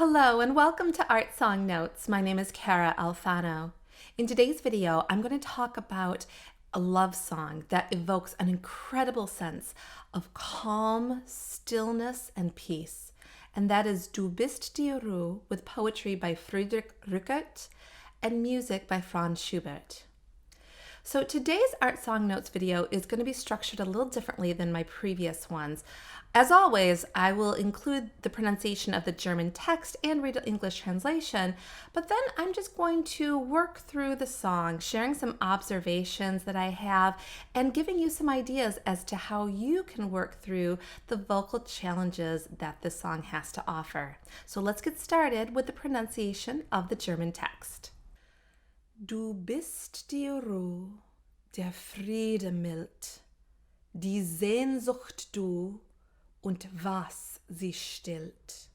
Hello and welcome to Art Song Notes. My name is Cara Alfano. In today's video, I'm going to talk about a love song that evokes an incredible sense of calm, stillness, and peace. And that is Du bist die Ruhe, with poetry by Friedrich Rückert and music by Franz Schubert. So today's Art Song Notes video is going to be structured a little differently than my previous ones. As always, I will include the pronunciation of the German text and read an English translation, but then I'm just going to work through the song, sharing some observations that I have and giving you some ideas as to how you can work through the vocal challenges that the song has to offer. So let's get started with the pronunciation of the German text. Du bist die Ruhe, der Friede mild, die Sehnsucht du und was sie stillt.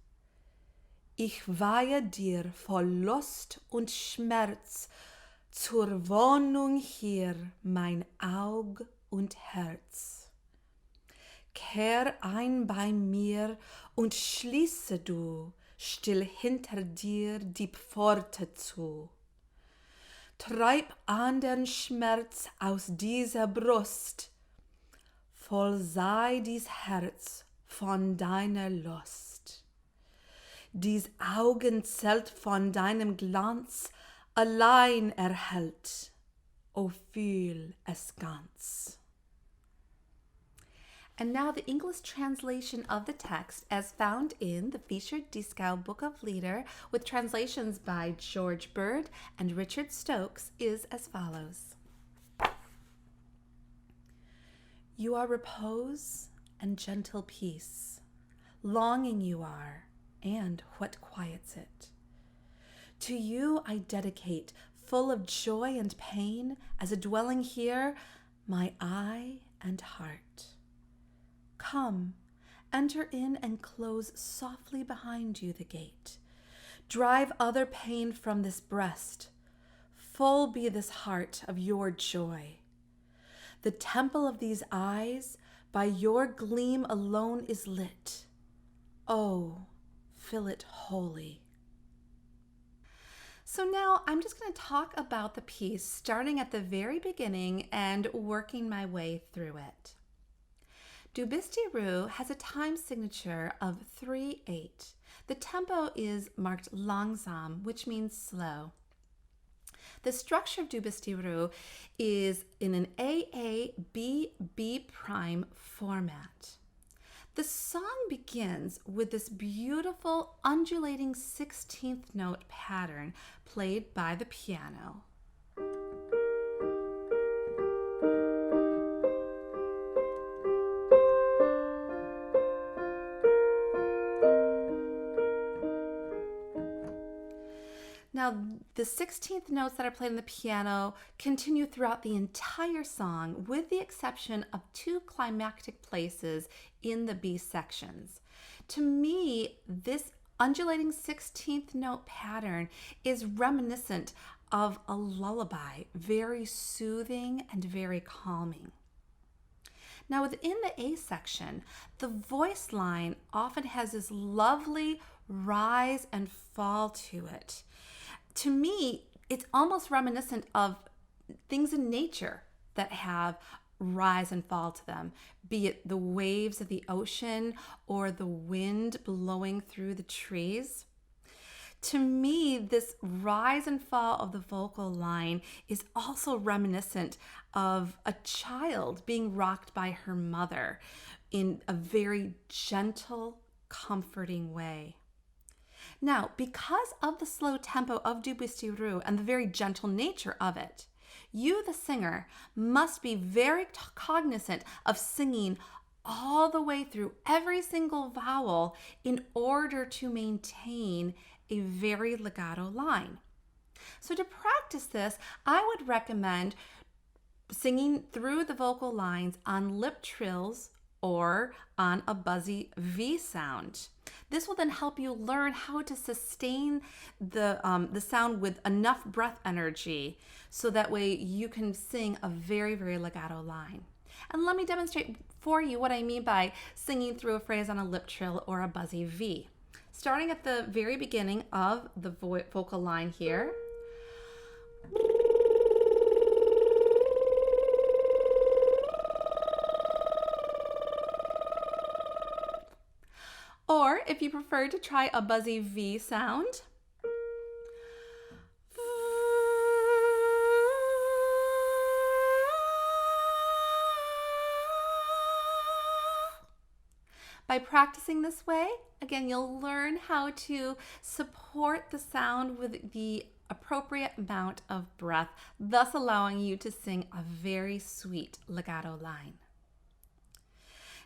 Ich weihe dir voll Lust und Schmerz zur Wohnung hier mein Aug und Herz. Kehr ein bei mir und schließe du still hinter dir die Pforte zu. Treib andern Schmerz aus dieser Brust, voll sei dies Herz von deiner Lust. Dies Augenzelt von deinem Glanz allein erhellt, o fühl es ganz. And now the English translation of the text as found in the Fischer-Dieskau Book of Lieder with translations by George Bird and Richard Stokes is as follows. You are repose and gentle peace, longing you are, and what quiets it. To you I dedicate, full of joy and pain, as a dwelling here, my eye and heart. Come, enter in and close softly behind you the gate. Drive other pain from this breast. Full be this heart of your joy. The temple of these eyes by your gleam alone is lit. Oh, fill it wholly. So now I'm just going to talk about the piece starting at the very beginning and working my way through it. Du bist die Ruhe has a time signature of 3/8. The tempo is marked langsam, which means slow. The structure of Du bist die Ruhe is in an AA-B-B' format. The song begins with this beautiful undulating 16th note pattern played by the piano. Now, the 16th notes that are played on the piano continue throughout the entire song, with the exception of two climactic places in the B sections. To me, this undulating 16th note pattern is reminiscent of a lullaby, very soothing and very calming. Now, within the A section, the voice line often has this lovely rise and fall to it. To me, it's almost reminiscent of things in nature that have rise and fall to them, be it the waves of the ocean or the wind blowing through the trees. To me, this rise and fall of the vocal line is also reminiscent of a child being rocked by her mother in a very gentle, comforting way. Now, because of the slow tempo of Du bist die Ruhe and the very gentle nature of it, you, the singer, must be very cognizant of singing all the way through every single vowel in order to maintain a very legato line. So to practice this, I would recommend singing through the vocal lines on lip trills or on a buzzy V sound. This will then help you learn how to sustain the sound with enough breath energy so that way you can sing a very, very legato line. And let me demonstrate for you what I mean by singing through a phrase on a lip trill or a buzzy V. starting at the very beginning of the vocal line here. Or if you prefer to try a buzzy V sound. By practicing this way, again, you'll learn how to support the sound with the appropriate amount of breath, thus allowing you to sing a very sweet legato line.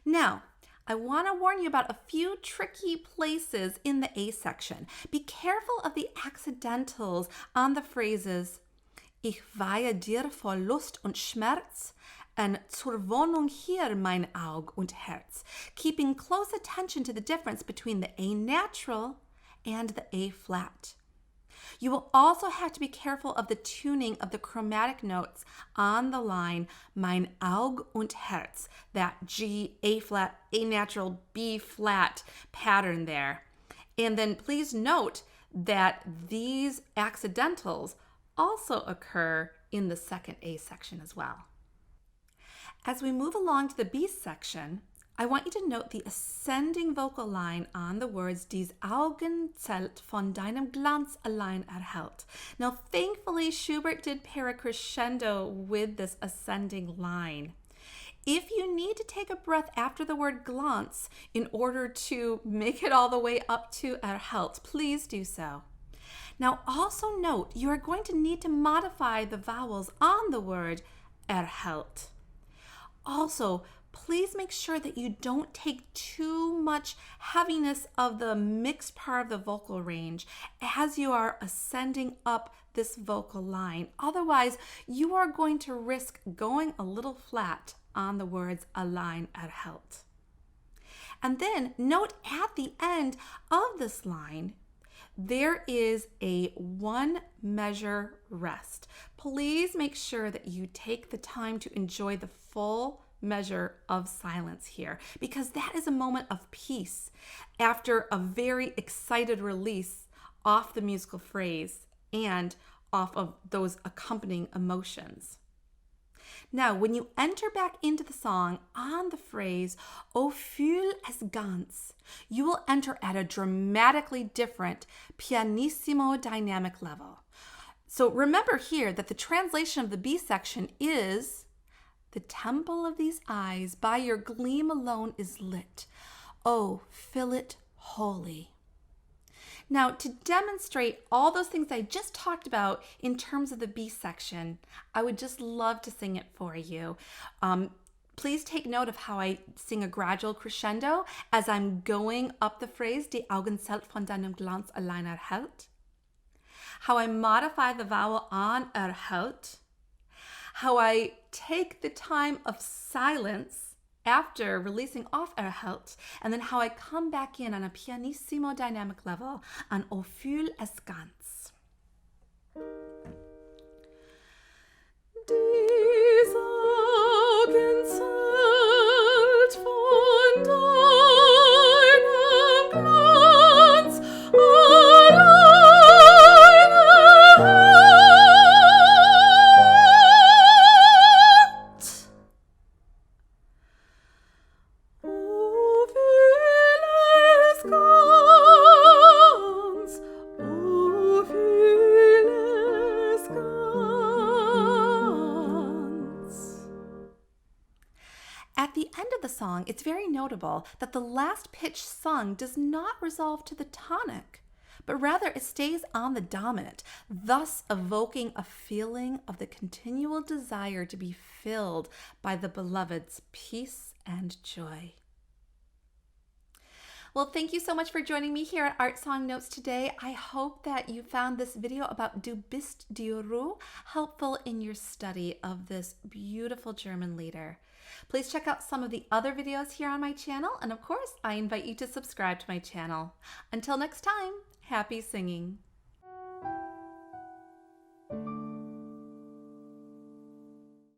Now, I want to warn you about a few tricky places in the A section. Be careful of the accidentals on the phrases Ich weihe dir vor Lust und Schmerz and zur Wohnung hier mein Aug und Herz, keeping close attention to the difference between the A natural and the A flat. You will also have to be careful of the tuning of the chromatic notes on the line mein Aug und Herz, that G, A flat, A natural, B flat pattern there. And then please note that these accidentals also occur in the second A section as well. As we move along to the B section, I want you to note the ascending vocal line on the words Dies Augenzelt von deinem Glanz allein erhellt. Now, thankfully, Schubert did pair a crescendo with this ascending line. If you need to take a breath after the word Glanz in order to make it all the way up to erhellt, please do so. Now, also note you are going to need to modify the vowels on the word erhellt. Also, please make sure that you don't take too much heaviness of the mixed part of the vocal range as you are ascending up this vocal line. Otherwise, you are going to risk going a little flat on the words allein erhellt. And then note at the end of this line, there is a 1 measure rest. Please make sure that you take the time to enjoy the full measure of silence here, because that is a moment of peace after a very excited release off the musical phrase and off of those accompanying emotions. Now, when you enter back into the song on the phrase "O fühl es ganz," you will enter at a dramatically different pianissimo dynamic level. So remember here that the translation of the B section is "The temple of these eyes by your gleam alone is lit. Oh, fill it wholly." Now, to demonstrate all those things I just talked about in terms of the B section, I would just love to sing it for you. Please take note of how I sing a gradual crescendo as I'm going up the phrase Die Augenzelt von deinem Glanz allein erhellt. How I modify the vowel on erhellt. How I take the time of silence after releasing off erhellt, and then how I come back in on a pianissimo dynamic level on O fühl es ganz. Dies Augenzelt von deinem Glanz allein At the end of the song, it's very notable that the last pitch sung does not resolve to the tonic, but rather it stays on the dominant, thus evoking a feeling of the continual desire to be filled by the beloved's peace and joy. Well, thank you so much for joining me here at Art Song Notes today. I hope that you found this video about Du bist die Ruhe helpful in your study of this beautiful German lieder. Please check out some of the other videos here on my channel, and of course, I invite you to subscribe to my channel. Until next time, happy singing!